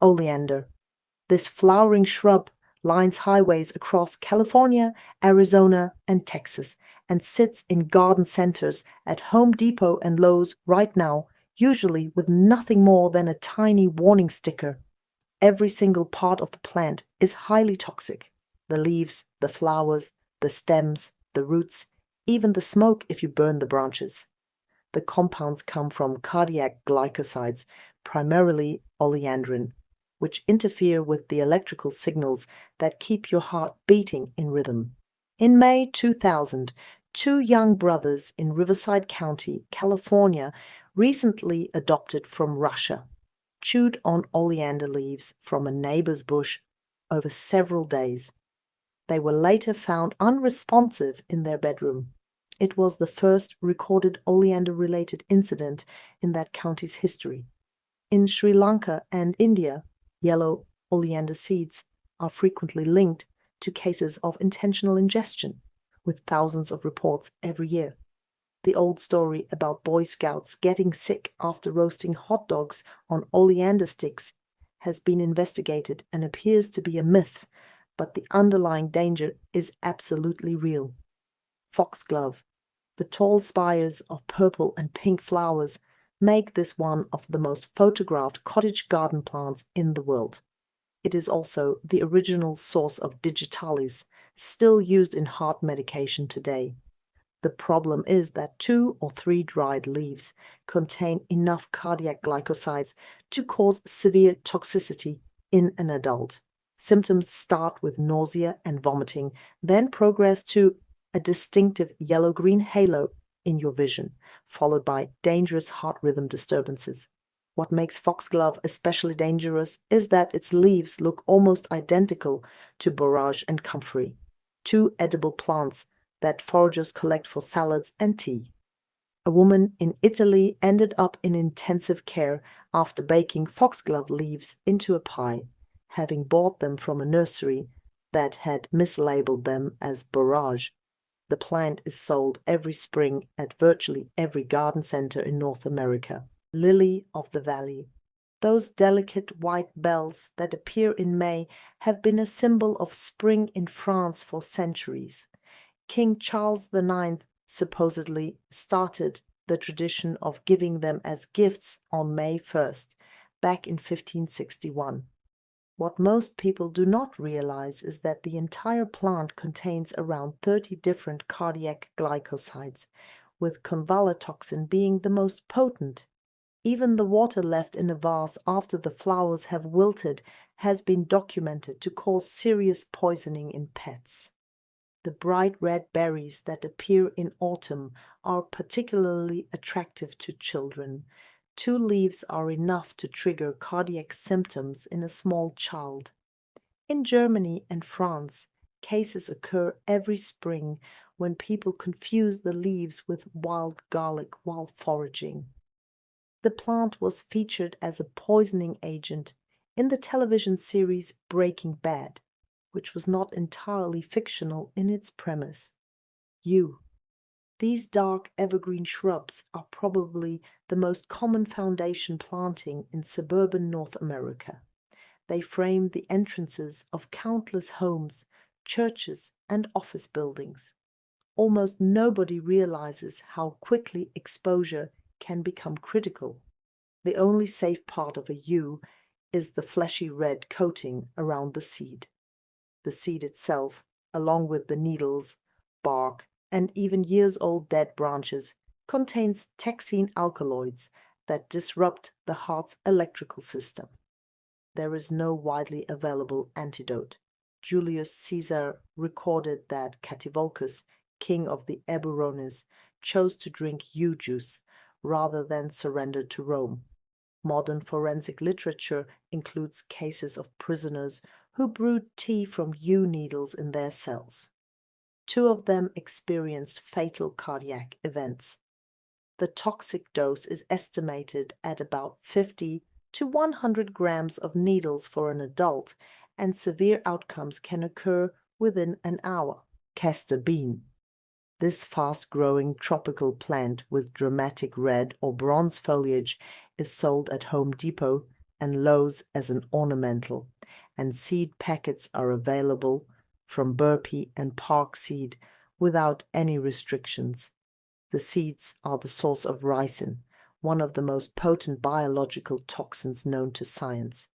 Oleander. This flowering shrub lines highways across California, Arizona, and Texas, and sits in garden centers at Home Depot and Lowe's right now, usually with nothing more than a tiny warning sticker. Every single part of the plant is highly toxic. The leaves, the flowers, the stems, the roots, even the smoke if you burn the branches. The compounds come from cardiac glycosides, primarily oleandrin, which interfere with the electrical signals that keep your heart beating in rhythm. In May 2000, two young brothers in Riverside County, California, recently adopted from Russia, chewed on oleander leaves from a neighbor's bush over several days. They were later found unresponsive in their bedroom. It was the first recorded oleander-related incident in that county's history. In Sri Lanka and India, yellow oleander seeds are frequently linked to cases of intentional ingestion, with thousands of reports every year. The old story about Boy Scouts getting sick after roasting hot dogs on oleander sticks has been investigated and appears to be a myth, but the underlying danger is absolutely real. Foxglove, the tall spires of purple and pink flowers, make this one of the most photographed cottage garden plants in the world. It is also the original source of digitalis, still used in heart medication today. The problem is that 2 or 3 dried leaves contain enough cardiac glycosides to cause severe toxicity in an adult. Symptoms start with nausea and vomiting, then progress to a distinctive yellow-green halo in your vision, followed by dangerous heart rhythm disturbances. What makes foxglove especially dangerous is that its leaves look almost identical to borage and comfrey, two edible plants that foragers collect for salads and tea. A woman in Italy ended up in intensive care after baking foxglove leaves into a pie, having bought them from a nursery that had mislabeled them as borage. The plant is sold every spring at virtually every garden center in North America. Lily of the Valley. Those delicate white bells that appear in May have been a symbol of spring in France for centuries. King Charles IX supposedly started the tradition of giving them as gifts on May 1st, back in 1561. What most people do not realize is that the entire plant contains around 30 different cardiac glycosides, with convalatoxin being the most potent. Even the water left in a vase after the flowers have wilted has been documented to cause serious poisoning in pets. The bright red berries that appear in autumn are particularly attractive to children. 2 leaves are enough to trigger cardiac symptoms in a small child. In Germany and France, cases occur every spring when people confuse the leaves with wild garlic while foraging. The plant was featured as a poisoning agent in the television series Breaking Bad, which was not entirely fictional in its premise. Yew. These dark evergreen shrubs are probably the most common foundation planting in suburban North America. They frame the entrances of countless homes, churches, and office buildings. Almost nobody realizes how quickly exposure can become critical. The only safe part of a yew is the fleshy red coating around the seed. The seed itself, along with the needles, bark, and even years-old dead branches, contains toxin alkaloids that disrupt the heart's electrical system. There is no widely available antidote. Julius Caesar recorded that Cativolcus, king of the Eburones, chose to drink yew juice rather than surrender to Rome. Modern forensic literature includes cases of prisoners who brewed tea from yew needles in their cells. 2 of them experienced fatal cardiac events. The toxic dose is estimated at about 50 to 100 grams of needles for an adult, and severe outcomes can occur within an hour. Castor bean. This fast-growing tropical plant with dramatic red or bronze foliage is sold at Home Depot, and Lowe's as an ornamental, and seed packets are available from Burpee and Park Seed without any restrictions. The seeds are the source of ricin, one of the most potent biological toxins known to science.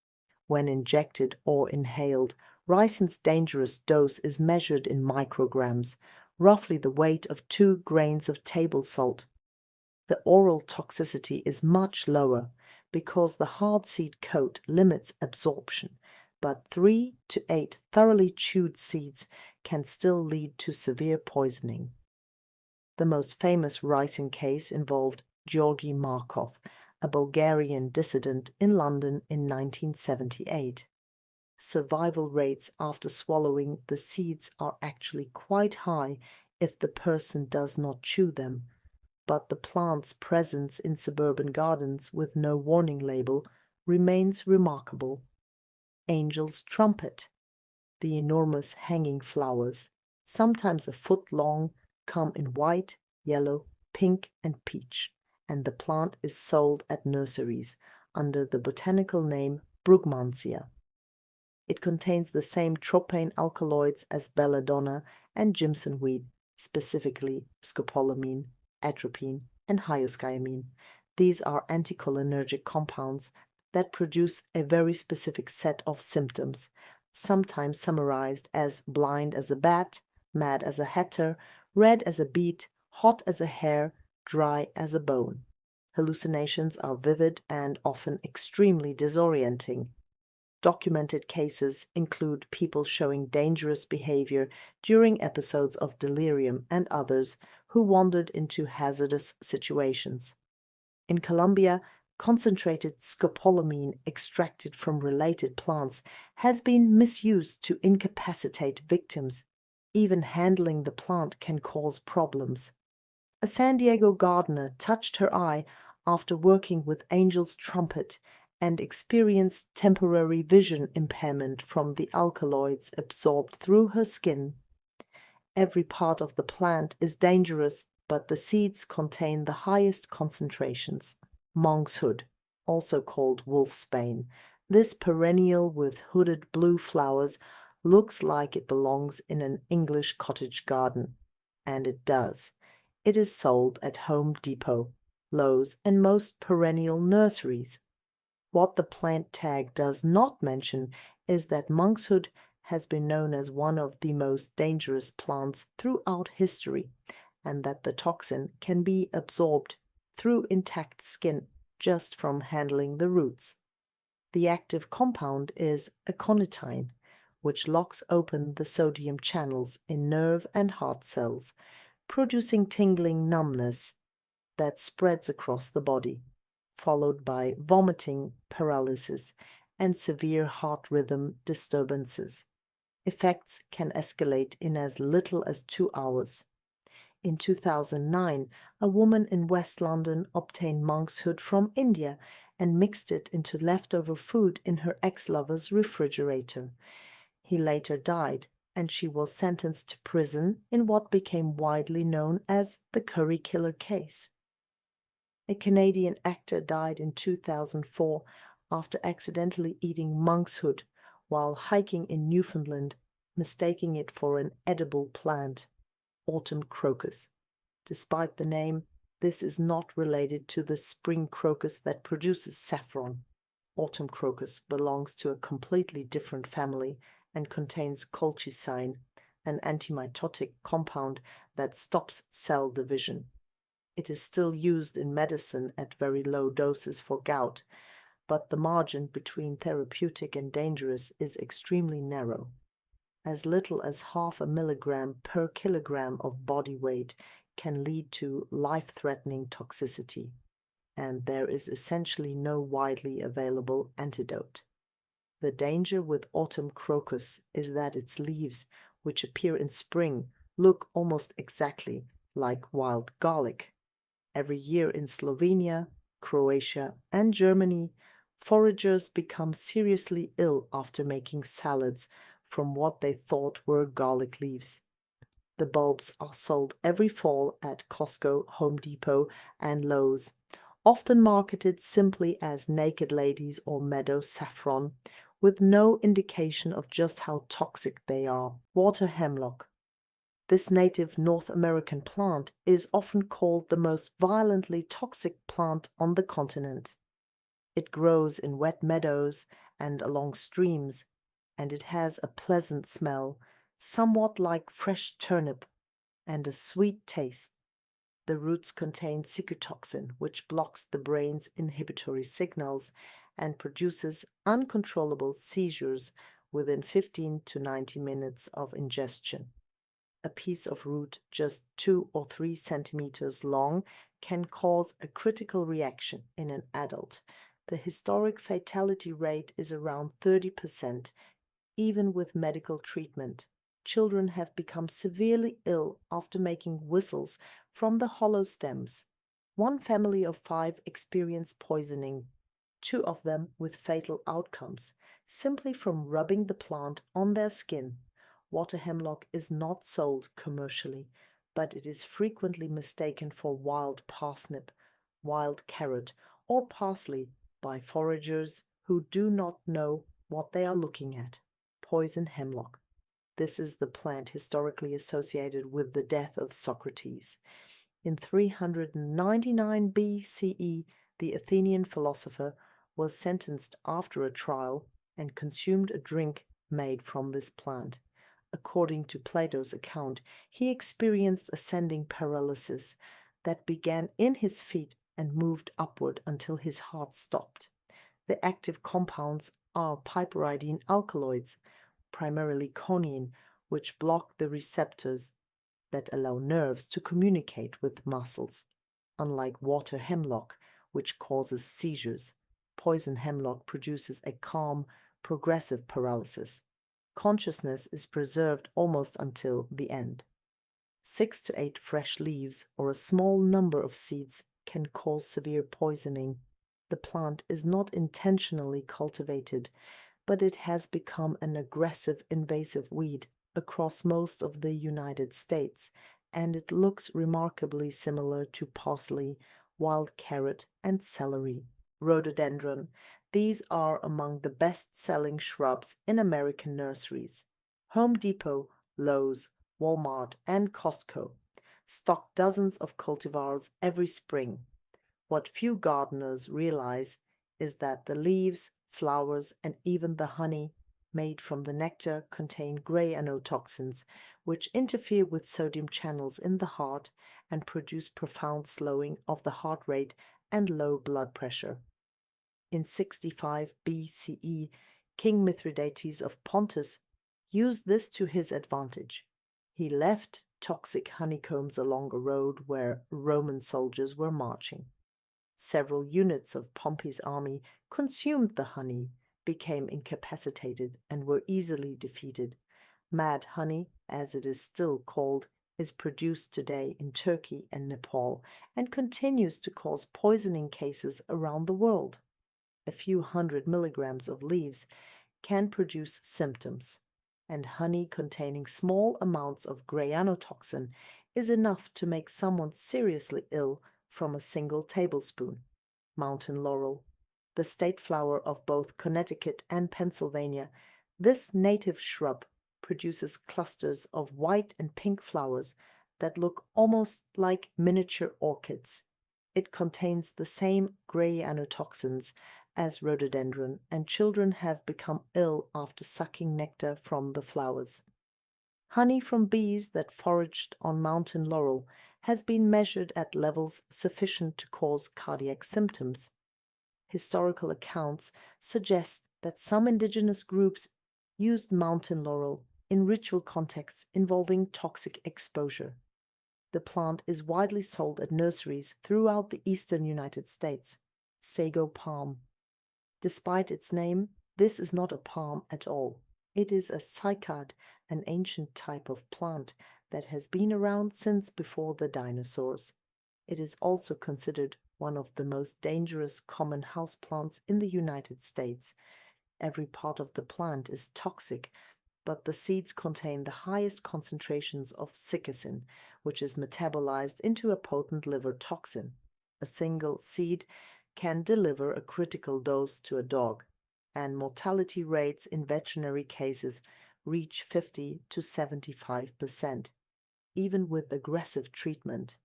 When injected or inhaled, ricin's dangerous dose is measured in micrograms, roughly the weight of 2 grains of table salt. The oral toxicity is much lower because the hard seed coat limits absorption, but 3 to 8 thoroughly chewed seeds can still lead to severe poisoning. The most famous ricin case involved Georgy Markov, a Bulgarian dissident in London in 1978. Survival rates after swallowing the seeds are actually quite high if the person does not chew them, but the plant's presence in suburban gardens with no warning label remains remarkable. Angel's trumpet. The enormous hanging flowers, sometimes a foot long, come in white, yellow, pink, and peach, and the plant is sold at nurseries under the botanical name Brugmansia. It contains the same tropane alkaloids as belladonna and jimsonweed, specifically scopolamine, atropine, and hyoscyamine. These are anticholinergic compounds that produce a very specific set of symptoms, sometimes summarized as blind as a bat, mad as a hatter, red as a beet, hot as a hare, dry as a bone. Hallucinations are vivid and often extremely disorienting. Documented cases include people showing dangerous behavior during episodes of delirium and others who wandered into hazardous situations. In Colombia, concentrated scopolamine extracted from related plants has been misused to incapacitate victims. Even handling the plant can cause problems. A San Diego gardener touched her eye after working with Angel's trumpet and experienced temporary vision impairment from the alkaloids absorbed through her skin. Every part of the plant is dangerous, but the seeds contain the highest concentrations. Monkshood, also called wolfsbane. This perennial with hooded blue flowers looks like it belongs in an English cottage garden. And it does. It is sold at Home Depot, Lowe's, and most perennial nurseries. What the plant tag does not mention is that monkshood has been known as one of the most dangerous plants throughout history, and that the toxin can be absorbed through intact skin just from handling the roots. The active compound is aconitine, which locks open the sodium channels in nerve and heart cells, producing tingling numbness that spreads across the body, followed by vomiting, paralysis, and severe heart rhythm disturbances. Effects can escalate in as little as 2 hours. In 2009, a woman in West London obtained monkshood from India and mixed it into leftover food in her ex-lover's refrigerator. He later died, and she was sentenced to prison in what became widely known as the curry killer case. A Canadian actor died in 2004 after accidentally eating monkshood while hiking in Newfoundland, mistaking it for an edible plant, autumn crocus. Despite the name, this is not related to the spring crocus that produces saffron. Autumn crocus belongs to a completely different family and contains colchicine, an antimitotic compound that stops cell division. It is still used in medicine at very low doses for gout, but the margin between therapeutic and dangerous is extremely narrow. As little as 0.5 milligram per kilogram of body weight can lead to life-threatening toxicity, and there is essentially no widely available antidote. The danger with autumn crocus is that its leaves, which appear in spring, look almost exactly like wild garlic. Every year in Slovenia, Croatia, and Germany, foragers become seriously ill after making salads from what they thought were garlic leaves. The bulbs are sold every fall at Costco, Home Depot, and Lowe's, often marketed simply as naked ladies or meadow saffron, with no indication of just how toxic they are. Water hemlock. This native North American plant is often called the most violently toxic plant on the continent. It grows in wet meadows and along streams, and it has a pleasant smell, somewhat like fresh turnip, and a sweet taste. The roots contain cytotoxin, which blocks the brain's inhibitory signals and produces uncontrollable seizures within 15 to 90 minutes of ingestion. A piece of root just 2 or 3 centimeters long can cause a critical reaction in an adult. The historic fatality rate is around 30%, even with medical treatment. Children have become severely ill after making whistles from the hollow stems. One family of 5 experienced poisoning, 2 of them with fatal outcomes, simply from rubbing the plant on their skin. Water hemlock is not sold commercially, but it is frequently mistaken for wild parsnip, wild carrot, or parsley by foragers who do not know what they are looking at. Poison hemlock. This is the plant historically associated with the death of Socrates. In 399 BCE, the Athenian philosopher was sentenced after a trial and consumed a drink made from this plant. According to Plato's account, he experienced ascending paralysis that began in his feet and moved upward until his heart stopped. The active compounds are piperidine alkaloids, primarily choline, which block the receptors that allow nerves to communicate with muscles. Unlike water hemlock, which causes seizures, poison hemlock produces a calm, progressive paralysis. Consciousness is preserved almost until the end. 6 to 8 fresh leaves or a small number of seeds can cause severe poisoning. The plant is not intentionally cultivated, but it has become an aggressive invasive weed across most of the United States, and it looks remarkably similar to parsley, wild carrot, and celery. Rhododendron. These are among the best-selling shrubs in American nurseries. Home Depot, Lowe's, Walmart, and Costco stock dozens of cultivars every spring. What few gardeners realize is that the leaves, flowers, and even the honey made from the nectar contain gray anotoxins, which interfere with sodium channels in the heart and produce profound slowing of the heart rate and low blood pressure. In 65 BCE, King Mithridates of Pontus used this to his advantage. He left toxic honeycombs along a road where Roman soldiers were marching. Several units of Pompey's army consumed the honey, became incapacitated, and were easily defeated. Mad honey, as it is still called, is produced today in Turkey and Nepal and continues to cause poisoning cases around the world. A few 100 milligrams of leaves can produce symptoms, and honey containing small amounts of gray anotoxin is enough to make someone seriously ill from a single tablespoon. Mountain laurel, the state flower of both Connecticut and Pennsylvania, this native shrub produces clusters of white and pink flowers that look almost like miniature orchids. It contains the same gray anotoxins as rhododendron, and children have become ill after sucking nectar from the flowers. Honey from bees that foraged on mountain laurel has been measured at levels sufficient to cause cardiac symptoms. Historical accounts suggest that some indigenous groups used mountain laurel in ritual contexts involving toxic exposure. The plant is widely sold at nurseries throughout the eastern United States. Sago palm. Despite its name, this is not a palm at all. It is a cycad, an ancient type of plant that has been around since before the dinosaurs. It is also considered one of the most dangerous common houseplants in the United States. Every part of the plant is toxic, but the seeds contain the highest concentrations of sikacin, which is metabolized into a potent liver toxin. A single seed can deliver a critical dose to a dog, and mortality rates in veterinary cases reach 50 to 75%, even with aggressive treatment.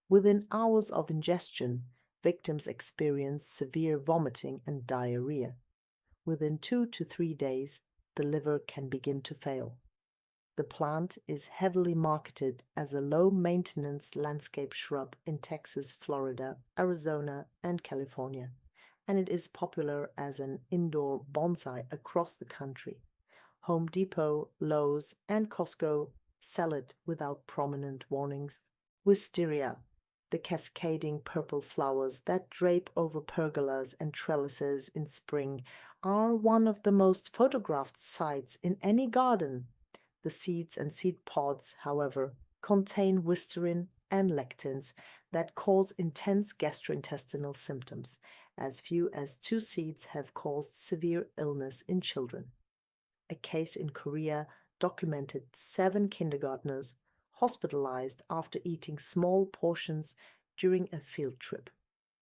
Within hours of ingestion, victims experience severe vomiting and diarrhea. Within 2 to 3 days, the liver can begin to fail. The plant is heavily marketed as a low-maintenance landscape shrub in Texas, Florida, Arizona, and California, and it is popular as an indoor bonsai across the country. Home Depot, Lowe's, and Costco sell it without prominent warnings. Wisteria, the cascading purple flowers that drape over pergolas and trellises in spring, are one of the most photographed sights in any garden. The seeds and seed pods, however, contain wisterin and lectins that cause intense gastrointestinal symptoms. As few as 2 seeds have caused severe illness in children. A case in Korea documented 7 kindergartners hospitalized after eating small portions during a field trip.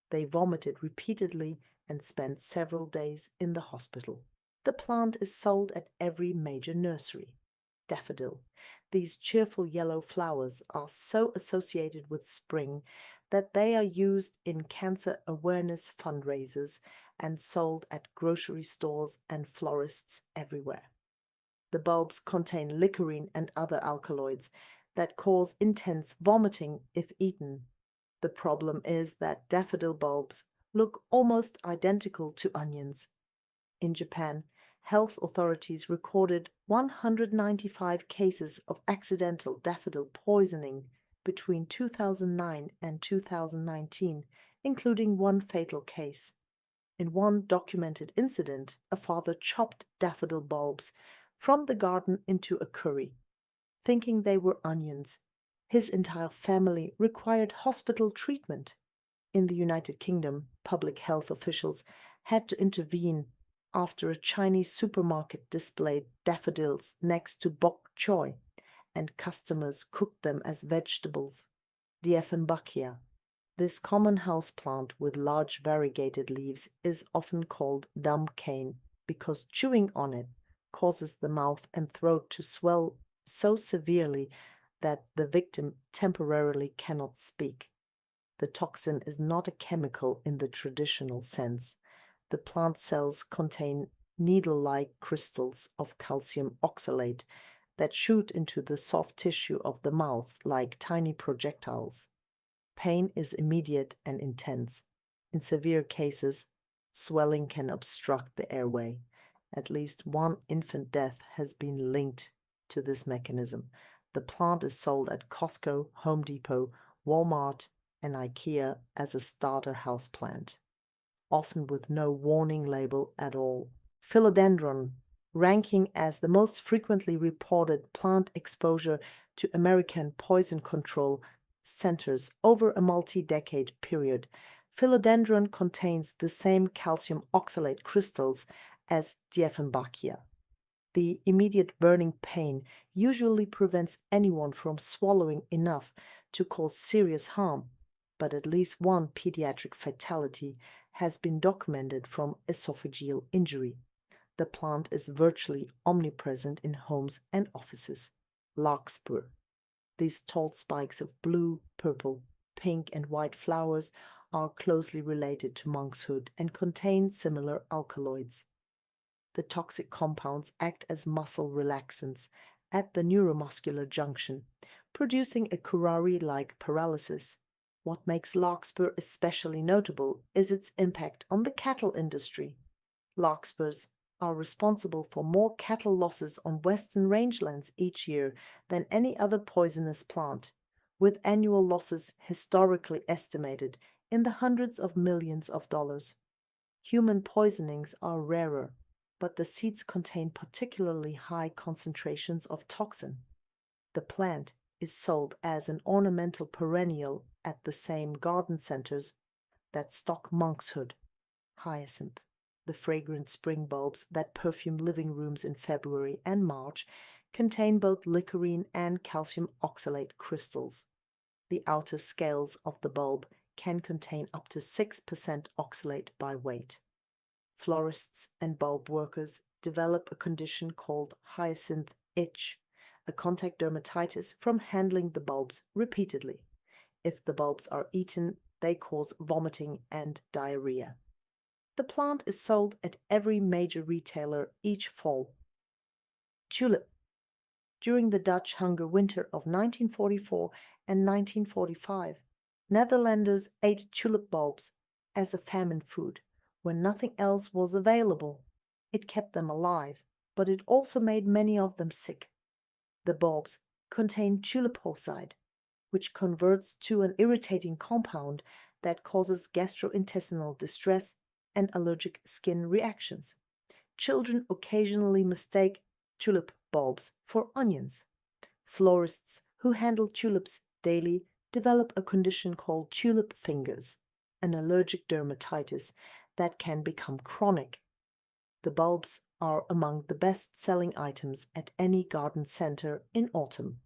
They vomited repeatedly and spent several days in the hospital. The plant is sold at every major nursery. Daffodil. These cheerful yellow flowers are so associated with spring that they are used in cancer awareness fundraisers and sold at grocery stores and florists everywhere. The bulbs contain licorine and other alkaloids that cause intense vomiting if eaten. The problem is that daffodil bulbs look almost identical to onions. In Japan, health authorities recorded 195 cases of accidental daffodil poisoning between 2009 and 2019, including 1 fatal case. In one documented incident, a father chopped daffodil bulbs from the garden into a curry, thinking they were onions. His entire family required hospital treatment. In the United Kingdom, public health officials had to intervene after a Chinese supermarket displayed daffodils next to bok choy, and customers cooked them as vegetables. Dieffenbachia. This common houseplant with large variegated leaves is often called dumb cane because chewing on it causes the mouth and throat to swell so severely that the victim temporarily cannot speak. The toxin is not a chemical in the traditional sense. The plant cells contain needle-like crystals of calcium oxalate that shoot into the soft tissue of the mouth like tiny projectiles. Pain is immediate and intense. In severe cases, swelling can obstruct the airway. At least 1 infant death has been linked to this mechanism. The plant is sold at Costco, Home Depot, Walmart, and IKEA as a starter houseplant, often with no warning label at all. Philodendron, ranking as the most frequently reported plant exposure to American poison control centers over a multi-decade period. Philodendron contains the same calcium oxalate crystals as Dieffenbachia. The immediate burning pain usually prevents anyone from swallowing enough to cause serious harm, but at least 1 pediatric fatality has been documented from esophageal injury. The plant is virtually omnipresent in homes and offices. Larkspur. These tall spikes of blue, purple, pink, and white flowers are closely related to monkshood and contain similar alkaloids. The toxic compounds act as muscle relaxants at the neuromuscular junction, producing a curare-like paralysis. What makes larkspur especially notable is its impact on the cattle industry. Larkspurs are responsible for more cattle losses on western rangelands each year than any other poisonous plant, with annual losses historically estimated in the hundreds of millions of dollars. Human poisonings are rarer, but the seeds contain particularly high concentrations of toxin. The plant is sold as an ornamental perennial at the same garden centers that stock monkshood. Hyacinth. The fragrant spring bulbs that perfume living rooms in February and March contain both licorine and calcium oxalate crystals. The outer scales of the bulb can contain up to 6% oxalate by weight. Florists and bulb workers develop a condition called hyacinth itch, a contact dermatitis from handling the bulbs repeatedly. If the bulbs are eaten, they cause vomiting and diarrhea. The plant is sold at every major retailer each fall. Tulip. During the Dutch hunger winter of 1944 and 1945, Netherlanders ate tulip bulbs as a famine food when nothing else was available. It kept them alive, but it also made many of them sick. The bulbs contain tulipocide, which converts to an irritating compound that causes gastrointestinal distress and allergic skin reactions. Children occasionally mistake tulip bulbs for onions. Florists who handle tulips daily develop a condition called tulip fingers, an allergic dermatitis that can become chronic. The bulbs are among the best-selling items at any garden center in autumn.